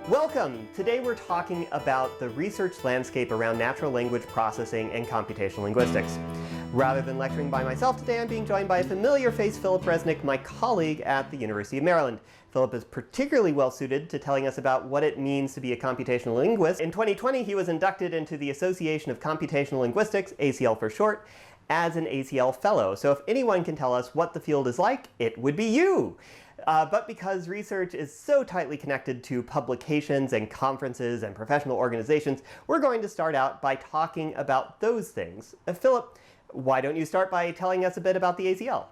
Welcome! Today we're talking about the research landscape around natural language processing and computational linguistics. Rather than lecturing by myself today, I'm being joined by a familiar face, Philip Resnik, my colleague at the University of Maryland. Philip is particularly well suited to telling us about what it means to be a computational linguist. In 2020, he was inducted into the Association of Computational Linguistics, ACL for short, as an ACL fellow. So if anyone can tell us what the field is like, it would be you! But because research is so tightly connected to publications and conferences and professional organizations, we're going to start out by talking about those things. Philip, why don't you start by telling us a bit about the ACL?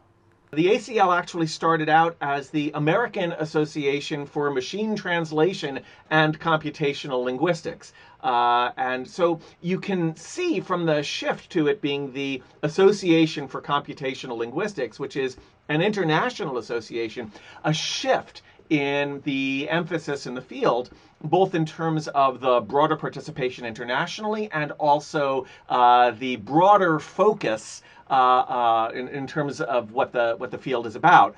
The ACL actually started out as the American Association for Machine Translation and Computational Linguistics. And so you can see from the shift to it being the Association for Computational Linguistics, which is an international association, a shift in the emphasis in the field, both in terms of the broader participation internationally and also the broader focus in terms of what the field is about.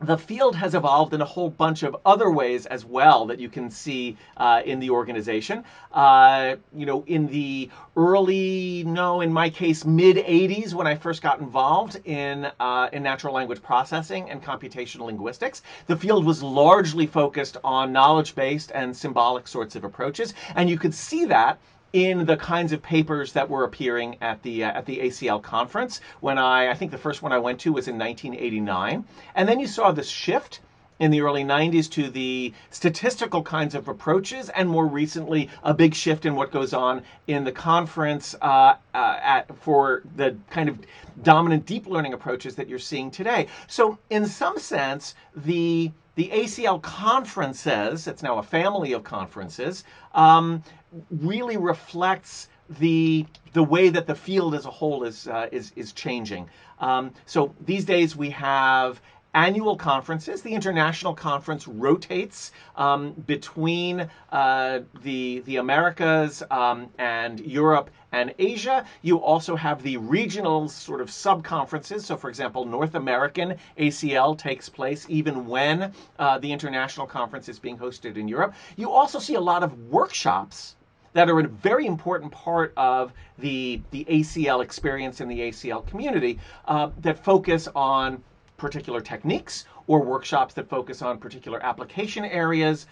The field has evolved in a whole bunch of other ways as well that you can see in the organization. In the in my case, mid-'80s, when I first got involved in natural language processing and computational linguistics, the field was largely focused on knowledge-based and symbolic sorts of approaches, and you could see that in the kinds of papers that were appearing at the ACL conference. When I think the first one I went to was in 1989. And then you saw this shift in the early 90s to the statistical kinds of approaches, and more recently, a big shift in what goes on in the conference for the kind of dominant deep learning approaches that you're seeing today. So in some sense, the ACL conferences, it's now a family of conferences, really reflects the way that the field as a whole is changing. So these days we have annual conferences. The international conference rotates between the Americas and Europe and Asia. You also have the regional sort of sub-conferences. So for example, North American ACL takes place even when the international conference is being hosted in Europe. You also see a lot of workshops that are a very important part of the ACL experience in the ACL community that focus on particular techniques, or workshops that focus on particular application areas,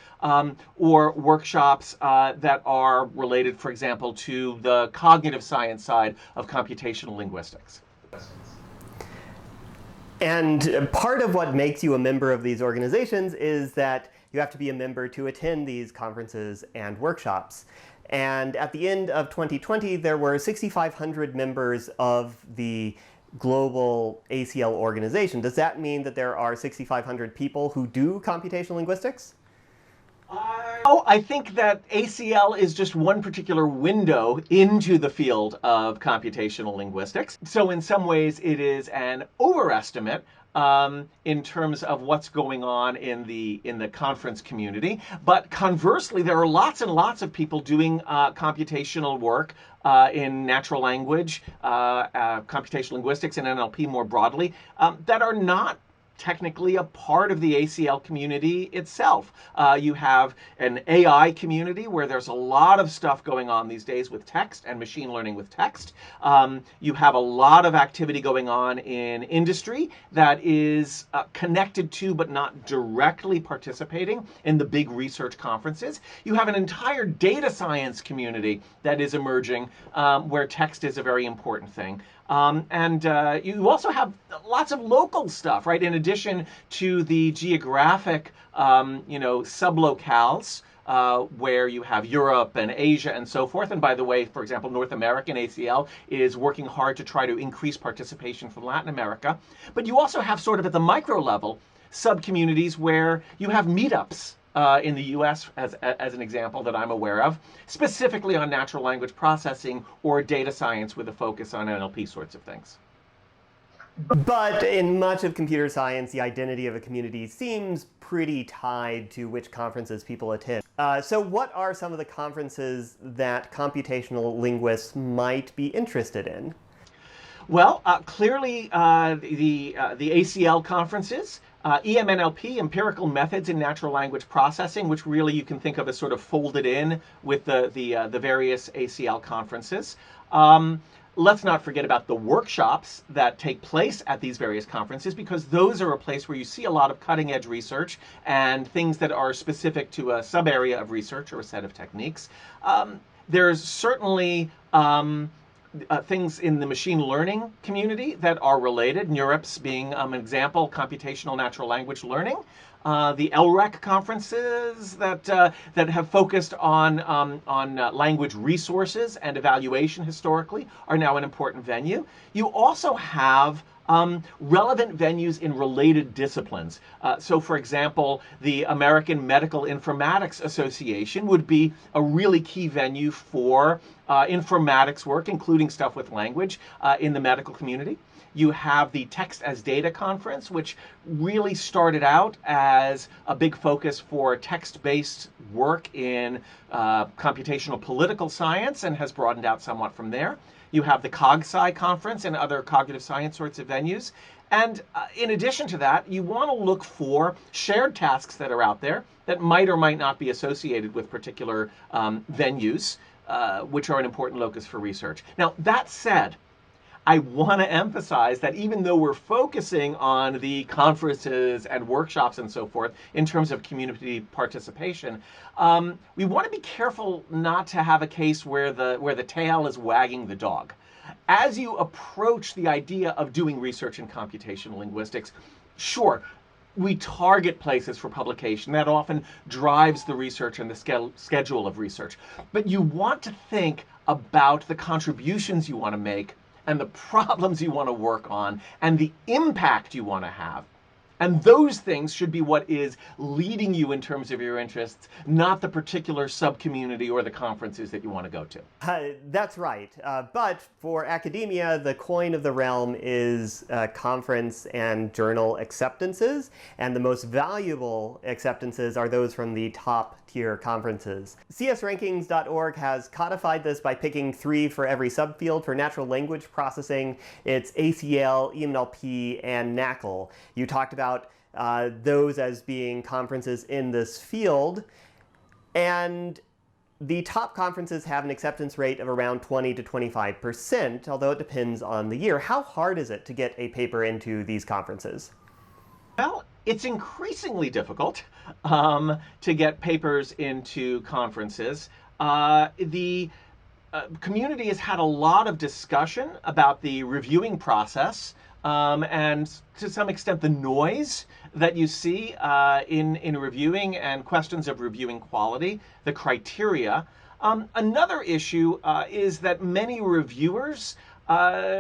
or workshops that are related, for example, to the cognitive science side of computational linguistics. And part of what makes you a member of these organizations is that you have to be a member to attend these conferences and workshops. And at the end of 2020, there were 6,500 members of the global ACL organization. Does that mean that there are 6,500 people who do computational linguistics? I think that ACL is just one particular window into the field of computational linguistics. So in some ways, it is an overestimate in terms of what's going on in the conference community. But conversely, there are lots and lots of people doing computational work in natural language, computational linguistics, and NLP more broadly that are not technically a part of the ACL community itself. You have an AI community where there's a lot of stuff going on these days with text and machine learning with text. You have a lot of activity going on in industry that is connected to but not directly participating in the big research conferences. You have an entire data science community that is emerging where text is a very important thing. And you also have lots of local stuff, right? In addition to the geographic, sublocales where you have Europe and Asia and so forth. And by the way, for example, North American ACL is working hard to try to increase participation from Latin America. But you also have sort of at the micro level sub-communities where you have meetups. In the US, as an example that I'm aware of, specifically on natural language processing or data science with a focus on NLP sorts of things. But in much of computer science, the identity of a community seems pretty tied to which conferences people attend. So what are some of the conferences that computational linguists might be interested in? Well, clearly the ACL conferences EMNLP, empirical methods in natural language processing, which really you can think of as sort of folded in with the various ACL conferences. Let's not forget about the workshops that take place at these various conferences, because those are a place where you see a lot of cutting edge research and things that are specific to a sub area of research or a set of techniques. There's certainly things in the machine learning community that are related. NeurIPS being an example, computational natural language learning. The LREC conferences that have focused on language resources and evaluation historically are now an important venue. You also have relevant venues in related disciplines. So, for example, the American Medical Informatics Association would be a really key venue for informatics work, including stuff with language in the medical community. You have the Text as Data Conference, which really started out as a big focus for text-based work in computational political science and has broadened out somewhat from there. You have the CogSci Conference and other cognitive science sorts of venues. And in addition to that, you want to look for shared tasks that are out there that might or might not be associated with particular venues, which are an important locus for research. Now, that said, I want to emphasize that even though we're focusing on the conferences and workshops and so forth in terms of community participation, we want to be careful not to have a case where the tail is wagging the dog. As you approach the idea of doing research in computational linguistics, sure, we target places for publication. That often drives the research and the schedule of research. But you want to think about the contributions you want to make and the problems you want to work on and the impact you want to have. And those things should be what is leading you in terms of your interests, not the particular sub-community or the conferences that you want to go to. That's right. But for academia, the coin of the realm is conference and journal acceptances. And the most valuable acceptances are those from the top tier conferences. CSRankings.org has codified this by picking 3 for every subfield. For natural language processing, it's ACL, EMNLP, and NACL. You talked about those as being conferences in this field. And the top conferences have an acceptance rate of around 20 to 25%, although it depends on the year. How hard is it to get a paper into these conferences? Well, it's increasingly difficult to get papers into conferences. The community has had a lot of discussion about the reviewing process and to some extent the noise that you see in reviewing and questions of reviewing quality, the criteria. Another issue is that many reviewers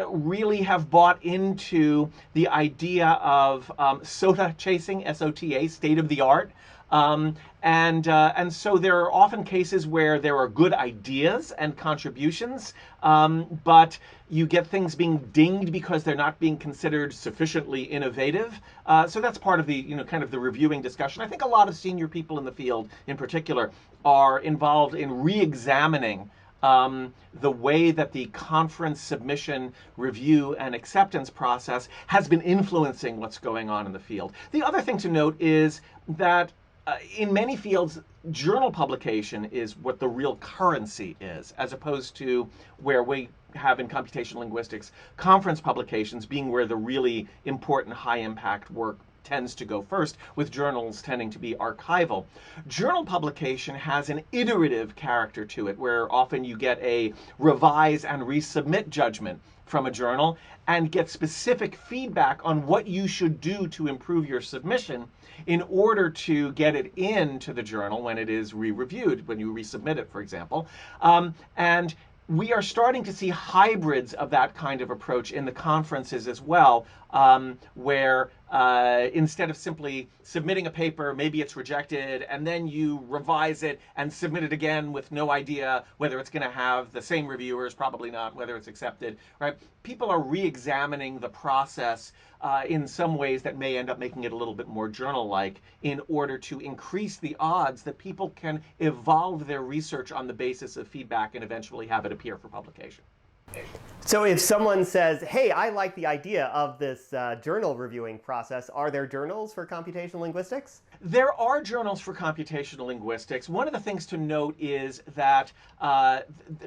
really have bought into the idea of SOTA chasing, S-O-T-A, state of the art. And so there are often cases where there are good ideas and contributions, but you get things being dinged because they're not being considered sufficiently innovative. So that's part of the, kind of the reviewing discussion. I think a lot of senior people in the field, in particular, are involved in re-examining the way that the conference submission, review, and acceptance process has been influencing what's going on in the field. The other thing to note is that in many fields, journal publication is what the real currency is, as opposed to where we have in computational linguistics, conference publications being where the really important high-impact work tends to go first, with journals tending to be archival. Journal publication has an iterative character to it, where often you get a revise and resubmit judgment from a journal and get specific feedback on what you should do to improve your submission in order to get it into the journal when it is re-reviewed, when you resubmit it, for example. And we are starting to see hybrids of that kind of approach in the conferences as well, where instead of simply submitting a paper, maybe it's rejected, and then you revise it and submit it again with no idea whether it's going to have the same reviewers, probably not, whether it's accepted, right? People are re-examining the process in some ways that may end up making it a little bit more journal-like in order to increase the odds that people can evolve their research on the basis of feedback and eventually have it appear for publication. So if someone says, hey, I like the idea of this journal reviewing process, are there journals for computational linguistics? There are journals for computational linguistics. One of the things to note is that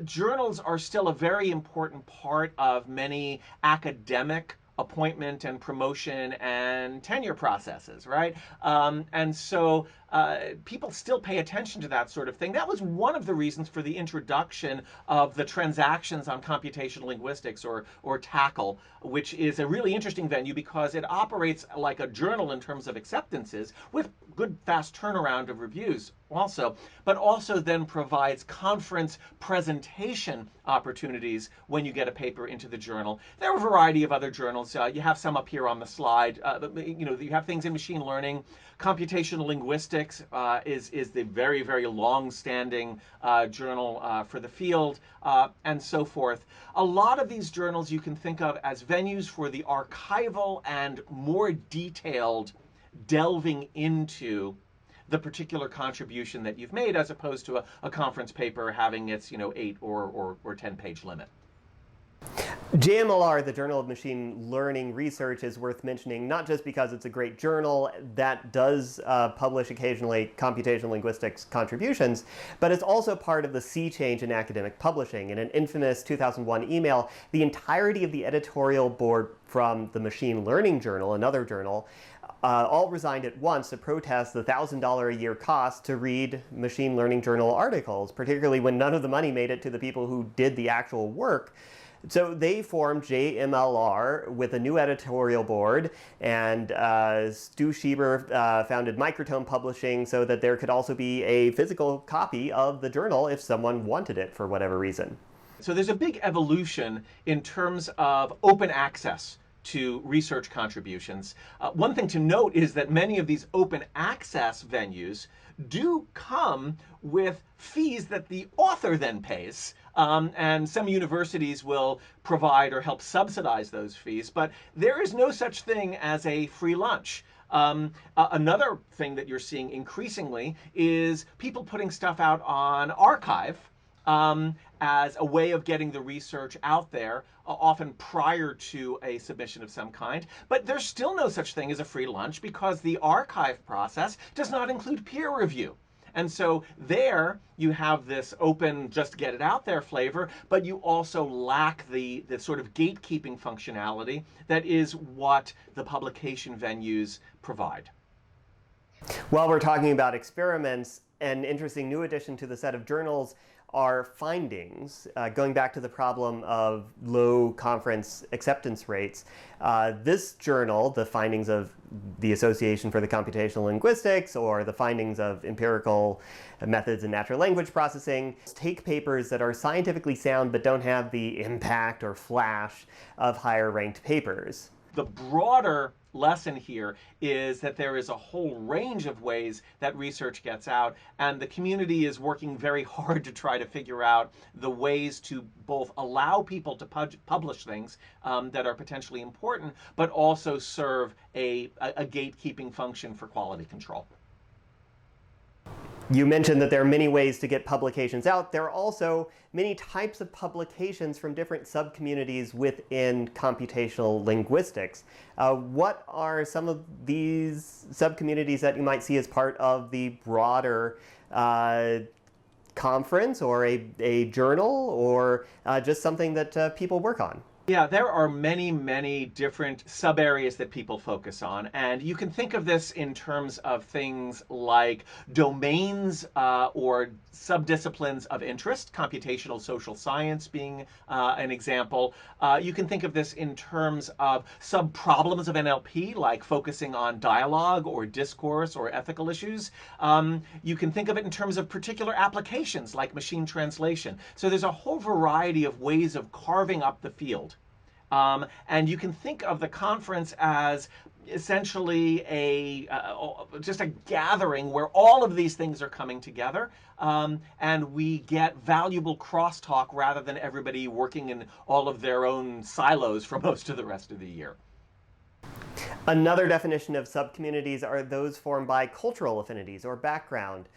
journals are still a very important part of many academic appointment and promotion and tenure processes, right? And so people still pay attention to that sort of thing. That was one of the reasons for the introduction of the Transactions on Computational Linguistics, or TACL, which is a really interesting venue because it operates like a journal in terms of acceptances with good fast turnaround of reviews also, but also then provides conference presentation opportunities when you get a paper into the journal. There are a variety of other journals. You have some up here on the slide. You have things in machine learning. Computational linguistics is the very, very long-standing journal for the field, and so forth. A lot of these journals you can think of as venues for the archival and more detailed delving into the particular contribution that you've made, as opposed to a conference paper having its 8 or 10-page limit. JMLR, the Journal of Machine Learning Research, is worth mentioning, not just because it's a great journal that does publish occasionally computational linguistics contributions, but it's also part of the sea change in academic publishing. In an infamous 2001 email, the entirety of the editorial board from the Machine Learning Journal, another journal, all resigned at once to protest the $1,000 a year cost to read Machine Learning Journal articles, particularly when none of the money made it to the people who did the actual work. So they formed JMLR with a new editorial board, and Stu Schieber founded Microtome Publishing so that there could also be a physical copy of the journal if someone wanted it for whatever reason. So there's a big evolution in terms of open access to research contributions. One thing to note is that many of these open access venues do come with fees that the author then pays. And some universities will provide or help subsidize those fees, but there is no such thing as a free lunch. Another thing that you're seeing increasingly is people putting stuff out on archive as a way of getting the research out there, often prior to a submission of some kind. But there's still no such thing as a free lunch because the archive process does not include peer review. And so there you have this open, just get it out there flavor, but you also lack the sort of gatekeeping functionality that is what the publication venues provide. While we're talking about experiments, an interesting new addition to the set of journals are findings. Going back to the problem of low conference acceptance rates, this journal, the findings of the Association for the Computational Linguistics, or the findings of empirical methods in natural language processing, take papers that are scientifically sound but don't have the impact or flash of higher ranked papers. The broader lesson here is that there is a whole range of ways that research gets out, and the community is working very hard to try to figure out the ways to both allow people to publish things that are potentially important, but also serve a gatekeeping function for quality control. You mentioned that there are many ways to get publications out. There are also many types of publications from different subcommunities within computational linguistics. What are some of these subcommunities that you might see as part of the broader conference, or a journal, or just something that people work on? Yeah, there are many, many different sub-areas that people focus on, and you can think of this in terms of things like domains or subdisciplines of interest, computational social science being an example. You can think of this in terms of sub-problems of NLP, like focusing on dialogue or discourse or ethical issues. You can think of it in terms of particular applications, like machine translation. So there's a whole variety of ways of carving up the field. And you can think of the conference as essentially just a gathering where all of these things are coming together, and we get valuable crosstalk rather than everybody working in all of their own silos for most of the rest of the year. Another definition of subcommunities are those formed by cultural affinities or background.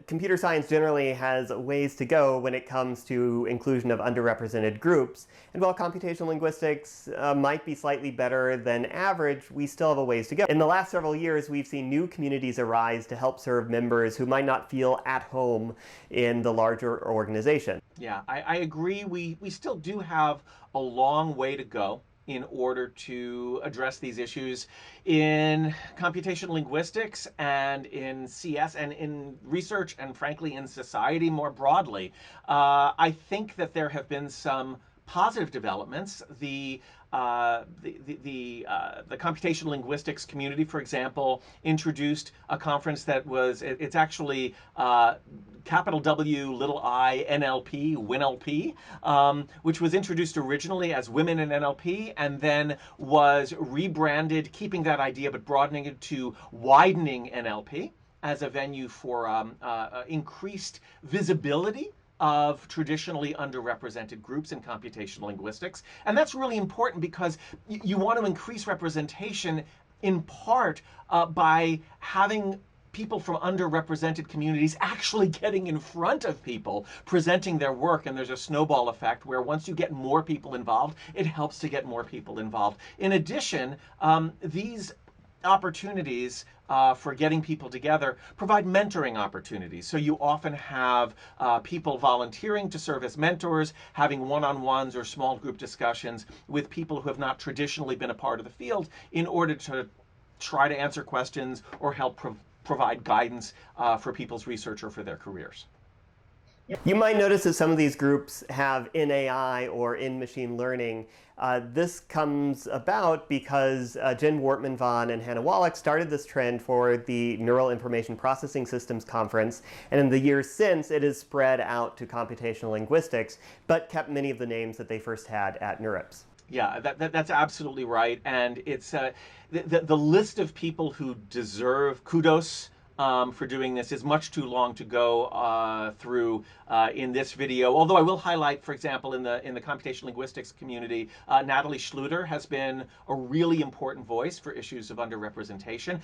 Computer science generally has ways to go when it comes to inclusion of underrepresented groups. And while computational linguistics might be slightly better than average, we still have a ways to go. In the last several years, we've seen new communities arise to help serve members who might not feel at home in the larger organization. Yeah, I agree. We still do have a long way to go in order to address these issues in computational linguistics and in CS and in research and frankly in society more broadly. I think that there have been some positive developments. The computational linguistics community, for example, introduced a conference that was, it's actually capital W, little I, NLP, WinLP, which was introduced originally as Women in NLP and then was rebranded, keeping that idea but broadening it to Widening NLP as a venue for increased visibility of traditionally underrepresented groups in computational linguistics. And that's really important because you want to increase representation in part by having people from underrepresented communities actually getting in front of people, presenting their work, and there's a snowball effect where once you get more people involved, it helps to get more people involved. In addition, these opportunities for getting people together provide mentoring opportunities. So you often have people volunteering to serve as mentors, having one-on-ones or small group discussions with people who have not traditionally been a part of the field in order to try to answer questions or help provide guidance for people's research or for their careers. You might notice that some of these groups have in AI or in machine learning. This comes about because Jen Wortman-Von and Hannah Wallach started this trend for the Neural Information Processing Systems Conference, and in the years since it has spread out to computational linguistics, but kept many of the names that they first had at NeurIPS. Yeah, that's absolutely right, and it's the list of people who deserve kudos for doing this is much too long to go through in this video. Although I will highlight, for example, in the computational linguistics community, Natalie Schluter has been a really important voice for issues of underrepresentation.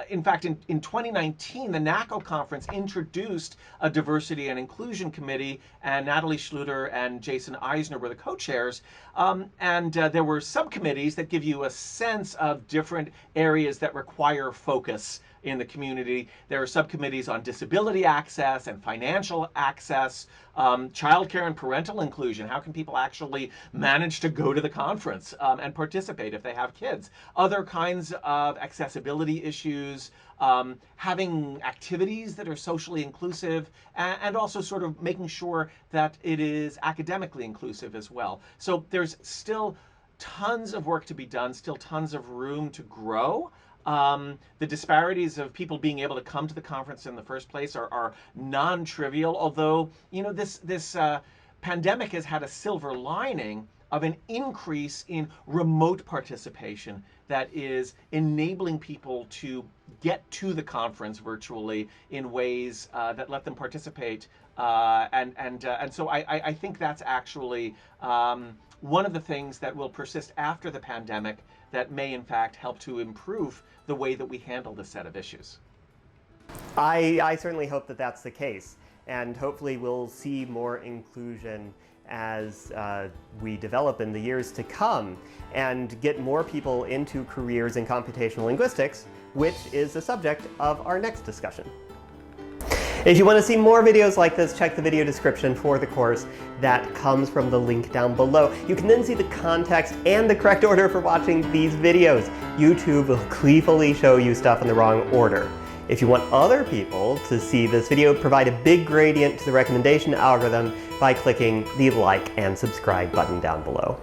In fact, in 2019, the NACL conference introduced a diversity and inclusion committee, and Natalie Schluter and Jason Eisner were the co-chairs. And there were subcommittees that give you a sense of different areas that require focus in the community. There are subcommittees on disability access and financial access, childcare and parental inclusion. How can people actually manage to go to the conference and participate if they have kids? Other kinds of accessibility issues, having activities that are socially inclusive, and also sort of making sure that it is academically inclusive as well. So there's still tons of work to be done, still tons of room to grow. The disparities of people being able to come to the conference in the first place are non-trivial, although, you know, this pandemic has had a silver lining of an increase in remote participation that is enabling people to get to the conference virtually in ways that let them participate. And so I think that's actually one of the things that will persist after the pandemic that may in fact help to improve the way that we handle this set of issues. I certainly hope that that's the case, and hopefully we'll see more inclusion as we develop in the years to come and get more people into careers in computational linguistics, which is the subject of our next discussion. If you want to see more videos like this, check the video description for the course that comes from the link down below. You can then see the context and the correct order for watching these videos. YouTube will gleefully show you stuff in the wrong order. If you want other people to see this video, provide a big gradient to the recommendation algorithm by clicking the like and subscribe button down below.